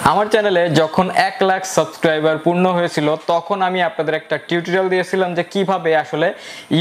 আমার চ্যানেলে যখন 1 লাখ সাবস্ক্রাইবার পূর্ণ হয়েছিল তখন আমি আপনাদের একটা টিউটোরিয়াল দিয়েছিলাম যে কিভাবে আসলে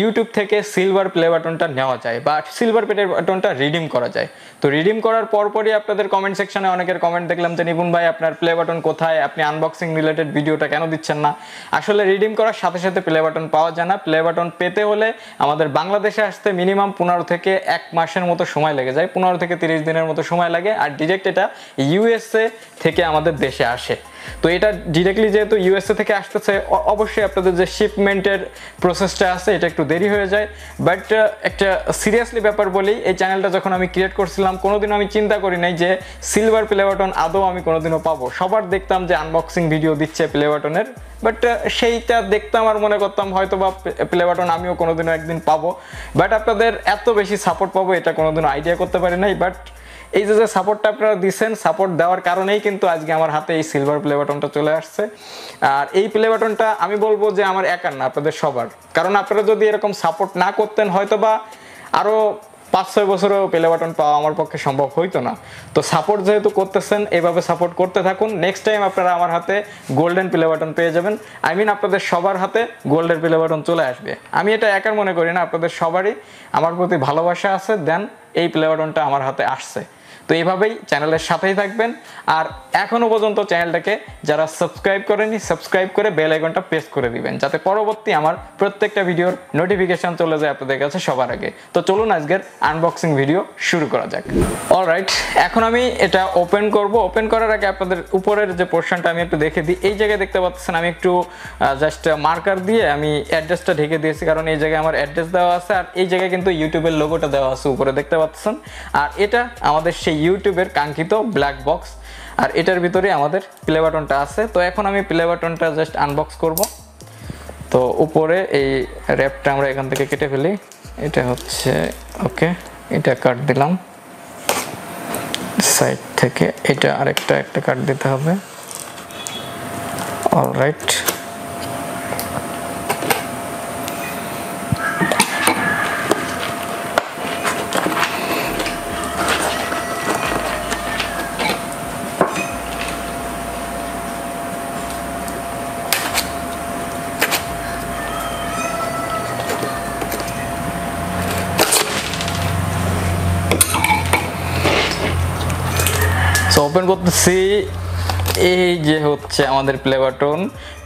ইউটিউব থেকে সিলভার প্লে বাটনটা নেওয়া যায় বা সিলভার প্লে বাটনটা রিডিম করা যায়। তো রিডিম করার পরপরই আপনাদের কমেন্ট সেকশনে অনেকের কমেন্ট দেখলাম যে নিপুন ভাই আপনার প্লে বাটন কোথায়, আপনি আনবক্সিং রিলেটেড ভিডিওটা কেন দিচ্ছেন না। আসলে রিডিম করার সাথে সাথে প্লে বাটন পাওয়া যায় না। প্লে বাটন পেতে হলে আমাদের বাংলাদেশে আসতে মিনিমাম 15 থেকে 1 মাসের মতো সময় লেগে যায়, 15 থেকে 30 দিনের মতো সময় লাগে। আর ডিরেক্ট এটা ইউএসএ থেকে আমাদের দেশে আসে। তো এটা ডিরেক্টলি যেহেতু ইউএসএ থেকে আসতেছে, অবশ্যই আপনাদের যে শিপমেন্টের প্রসেসটা আছে এটা একটু দেরি হয়ে যায়। বাট একটা সিরিয়াসলি ব্যাপার বলি, এই চ্যানেলটা যখন আমি ক্রিয়েট করছিলাম কোনোদিনও আমি চিন্তা করি নাই যে সিলভার প্লে বাটন আদৌ আমি কোনোদিনও পাবো। সবার দেখতাম যে আনবক্সিং ভিডিও দিচ্ছে প্লে বাটনের, বাট সেইটা দেখতাম আর মনে করতাম হয়তো বা প্লে বাটন আমিও কোনোদিনও একদিন পাবো। বাট আপনাদের এত বেশি সাপোর্ট পাবো এটা কোনোদিনও আইডিয়া করতে পারি নাই। বাট এই যে সাপোর্টটা আপনারা দিচ্ছেন, সাপোর্ট দেওয়ার কারণেই কিন্তু আজকে আমার হাতে এই সিলভার প্লে বাটনটা চলে আসছে। আর এই প্লে বাটনটা আমি বলবো যে আমার একার না, আপনাদের সবার। কারণ আপনারা যদি এরকম সাপোর্ট না করতেন হয়তো বা আরও 5-6 বছরেও প্লে বাটন পাওয়া আমার পক্ষে সম্ভব হইতো না। তো সাপোর্ট যেহেতু করতেছেন, এইভাবে সাপোর্ট করতে থাকুন। নেক্সট টাইম আপনারা আমার হাতে গোল্ডেন প্লে বাটন পেয়ে যাবেন। আই মিন আপনাদের সবার হাতে গোল্ডেন প্লে বাটন চলে আসবে। আমি এটা একার মনে করি না, আপনাদের সবারই আমার প্রতি ভালোবাসা আছে, দেন এই প্লে বাটনটা আমার হাতে আসছে। তো এইভাবেই চ্যানেলের সাথেই থাকবেন। আর এখনো পর্যন্ত চ্যানেলটাকে যারা সাবস্ক্রাইব করেনি, সাবস্ক্রাইব করে বেল আইকনটা প্রেস করে দিবেন, যাতে পরবর্তী আমার প্রত্যেকটা ভিডিওর নোটিফিকেশন চলে যায় আপনাদের কাছে সবার আগে। তো চলুন আজকের আনবক্সিং ভিডিও শুরু করা যাক। অলরাইট, এখন আমি এটা ওপেন করব। ওপেন করার আগে আপনাদের উপরের যে পোর্শনটা আমি একটু দেখে দিই। এই জায়গায় দেখতে পাচ্ছেন আমি একটু জাস্ট মার্কার দিয়ে আমি অ্যাড্রেসটা ঢেকে দিয়েছি, কারণ এই জায়গায় আমার অ্যাড্রেস দেওয়া আছে। আর এই জায়গায় কিন্তু ইউটিউবের লোগোটা দেওয়া আছে উপরে, দেখতে পাচ্ছেন। আর এটা আমাদের সেই ইউটিউবের কাঙ্ক্ষিত ব্ল্যাক বক্স, আর এটার ভিতরে আমাদের প্লে বাটনটা আছে। তো এখন আমি প্লে বাটনটা জাস্ট আনবক্স করব। তো উপরে এই র্যাপটা আমরা এখান থেকে কেটে ফেলি। এটা হচ্ছে ওকে, এটা কাট দিলাম সাইড থেকে। এটা আরেকটা কাট দিতে হবে। অলরাইট, ওপেন করতেছি। এই যে হচ্ছে আমাদের প্লে বাটন।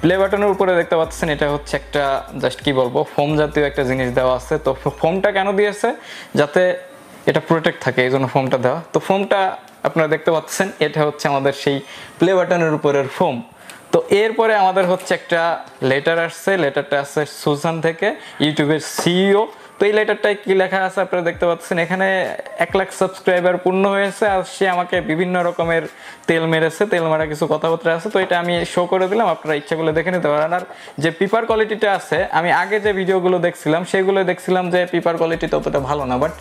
প্লে বাটনের উপরে দেখতে পাচ্ছেন এটা হচ্ছে একটা জাস্ট কি বলবো ফোম জাতীয় একটা জিনিস দেওয়া আছে। তো ফোমটা কেন দিয়েছে? যাতে এটা প্রোটেক্ট থাকে, এই জন্য ফোমটা দেওয়া। তো ফোমটা আপনারা দেখতে পাচ্ছেন, এটা হচ্ছে আমাদের সেই প্লে বাটনের উপরের ফোম। তো এরপরে আমাদের হচ্ছে একটা লেটার আসছে। লেটারটা আসছে সুজান থেকে, ইউটিউবের সিইও। তো এই লেটারটায় কি লেখা আছে আপনারা দেখতে পাচ্ছেন। এখানে 1 লাখ সাবস্ক্রাইবার পূর্ণ হয়েছে আর সে আমাকে বিভিন্ন রকমের তেল মেরেছে, তেল মারা কিছু কথাবার্তা আছে। তো এটা আমি শো করে দিলাম, আপনারা ইচ্ছা করলে দেখে নিতে পারেন। আর যে পেপার কোয়ালিটিটা আছে, আমি আগে যে ভিডিওগুলো দেখছিলাম সেগুলো দেখছিলাম যে পেপার কোয়ালিটি ততটা ভালো না, বাট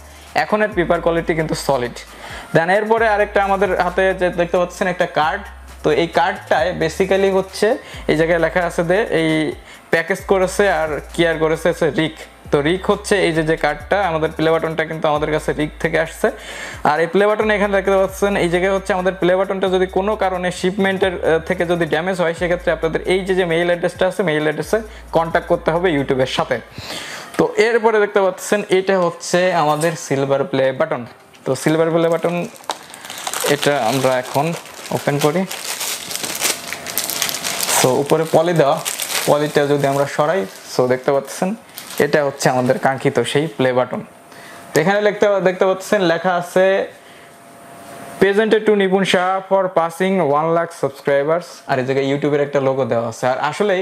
এখন এর পেপার কোয়ালিটি কিন্তু সলিড। দেন এরপরে আরেকটা আমাদের হাতে যে দেখতে পাচ্ছেন একটা কার্ড। তো এই কার্ডটায় বেসিক্যালি হচ্ছে এই জায়গায় লেখা আছে যে এই প্যাকেজ করেছে আর কেয়ার করেছে রিক। তো রিক হচ্ছে এই যে কার্ডটা, আমাদের প্লে বাটনটা কিন্তু আমাদের কাছে রিক থেকে আসছে। আর এই প্লে বাটন এখানে দেখতে পাচ্ছেন এই জায়গায় হচ্ছে আমাদের প্লে বাটনটা যদি কোনো কারণে শিপমেন্টের থেকে যদি ড্যামেজ হয়, সেক্ষেত্রে আপনাদের এই যে মেইল অ্যাড্রেসটা আছে, মেইল অ্যাড্রেসে কন্ট্যাক্ট করতে হবে ইউটিউবের সাথে। তো এরপরে দেখতে পাচ্ছেন এটা হচ্ছে আমাদের সিলভার প্লে বাটন। তো সিলভার প্লে বাটন এটা আমরা এখন ওপেন করি। সো উপরে পলি দেওয়া, পলিটা যদি আমরা সরাই, সো দেখতে পাচ্ছেন এটা হচ্ছে আমাদের কাঙ্ক্ষিত সেই প্লে বাটন। তো এখানে দেখতে পাচ্ছেন লেখা আছে presented to Nipun Saha for passing 1 lakh subscribers. আর এই জায়গায় ইউটিউবের একটা লোগো দেওয়া আছে। আর আসলেই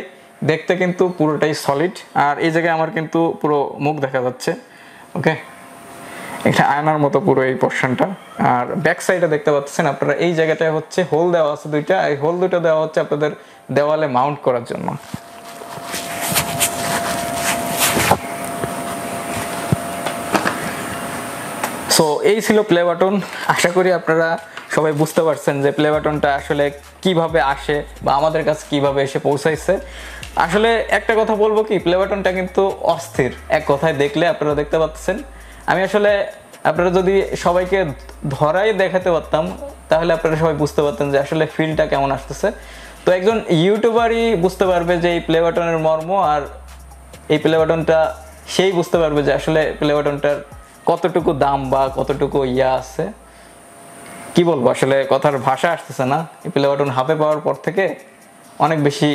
দেখতে কিন্তু পুরোটাই সলিড। আর এই জায়গায় আমার কিন্তু পুরো মুখ দেখা যাচ্ছে। ওকে, এটা আয়নার মতো পুরো এই পোর্শনটা। আর ব্যাক সাইডে দেখতে পাচ্ছেন আপনারা এই জায়গাটায় হচ্ছে হোল দেওয়া আছে দুইটা। এই হোল দুটো দেওয়া হচ্ছে আপনাদের দেওয়ালে মাউন্ট করার জন্য। সো এই ছিল প্লে বাটন। আশা করি আপনারা সবাই বুঝতে পারছেন যে প্লে বাটনটা আসলে কিভাবে আসে বা আমাদের কাছে কিভাবে এসে পৌঁছাইছে। আসলে একটা কথা বলবো কি, প্লে বাটনটা কিন্তু অস্থির। এক কথায় দেখলে আপনারা দেখতে পাচ্ছেন, আমি আসলে আপনারা যদি সবাইকে ধরাই দেখাতে পারতাম তাহলে আপনারা সবাই বুঝতে পারতেন যে আসলে ফিলটা কেমন আসতেছে। তো একজন ইউটিউবারই বুঝতে পারবে যে এই প্লে বাটনের মর্ম, আর এই প্লে বাটনটা সেই বুঝতে পারবে যে আসলে প্লে বাটনটার কতটুকু দাম বা কতটুকু আছে। কি বলবো, আসলে কথার ভাষা আসতেছে না। এই প্লে বাটন হাতে পাওয়ার পর থেকে অনেক বেশি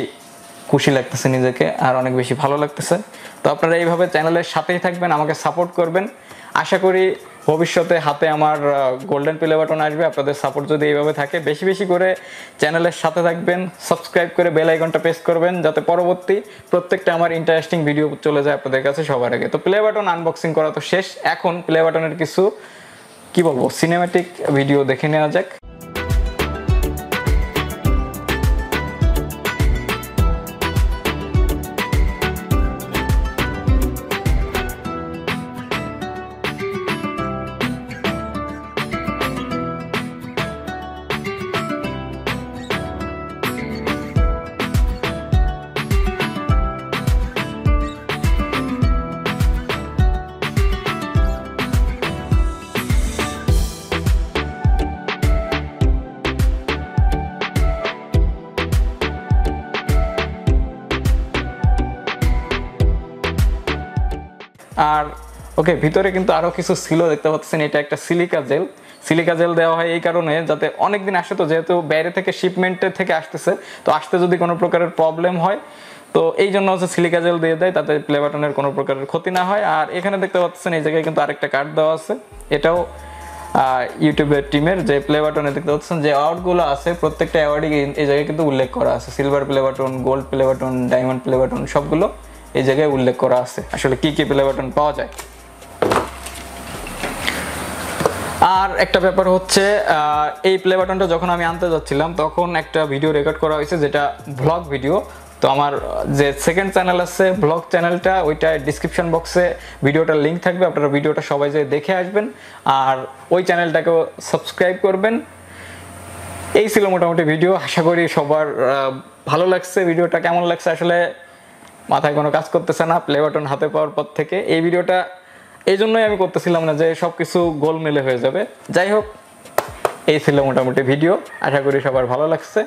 খুশি লাগতেছে নিজেকে, আর অনেক বেশি ভালো লাগতেছে। তো আপনারা এইভাবে চ্যানেলের সাথেই থাকবেন, আমাকে সাপোর্ট করবেন। আশা করি ভবিষ্যতে হাতে আমার গোল্ডেন প্লে বাটন আসবে। আপনাদের সাপোর্ট যদি এইভাবে থাকে, বেশি বেশি করে চ্যানেলের সাথে থাকবেন, সাবস্ক্রাইব করে বেল আইকনটা প্রেস করবেন, যাতে পরবর্তী প্রত্যেকটা আমার ইন্টারেস্টিং ভিডিও চলে যায় আপনাদের কাছে সবার আগে। তো প্লে বাটন আনবক্সিং করা তো শেষ, এখন প্লে বাটনের কিছু কি বলবো সিনেম্যাটিক ভিডিও দেখে নেওয়া যাক। আর ওকে, ভিতরে কিন্তু আরো কিছু ছিল দেখতে পাচ্ছেন। এটা একটা সিলিকা জেল দেওয়া হয় এই কারণে যাতে অনেকদিন আসে, তো যেহেতু বাইরে থেকে শিপমেন্টের থেকে আসতেছে, তো আসতে যদি কোনো প্রকারের প্রবলেম হয়, তো এই জন্য হচ্ছে সিলিকা জেল দিয়ে দেয়, তাতে প্লে বাটনের কোনো প্রকারের ক্ষতি না হয়। আর এখানে দেখতে পাচ্ছেন এই জায়গায় কিন্তু আরেকটা কার্ড দেওয়া আছে, এটাও ইউটিউবের টিমের। যে প্লে বাটনে দেখতে পাচ্ছেন যে অ্যাওয়ার্ডগুলো আছে, প্রত্যেকটা অ্যাওয়ার্ডই এই জায়গায় কিন্তু উল্লেখ করা আছে। Silver play button, gold play button, diamond play button সবগুলো এই জায়গায় উল্লেখ করা আছে আসলে কি কি প্লে বাটন পাওয়া যায়। আর একটা ব্যাপার হচ্ছে, এই প্লে বাটনটা যখন আমি আনতে যাচ্ছিলাম তখন একটা ভিডিও রেকর্ড করা হয়েছে, যেটা ভ্লগ ভিডিও। তো আমার যে সেকেন্ড চ্যানেল আছে ভ্লগ চ্যানেলটা, ওইটা ডিসক্রিপশন বক্সে ভিডিওটার লিঙ্ক থাকবে, আপনারা ভিডিওটা সবাই যেয়ে দেখে আসবেন, আর ওই চ্যানেলটাকেও সাবস্ক্রাইব করবেন। এই ছিল মোটামুটি ভিডিও, আশা করি সবার ভালো লাগছে। ভিডিওটা কেমন লাগছে আসলে মাথায় কোনো কাজ করতেছে না প্লে বাটন হাতে পাওয়ার পর থেকে। এই ভিডিওটা এই জন্যই আমি করতেছিলাম না যে সব কিছু গোলমেলে হয়ে যাবে। যাই হোক, এই ছিল মোটামুটি ভিডিও, আশা করি সবার ভালো লাগছে।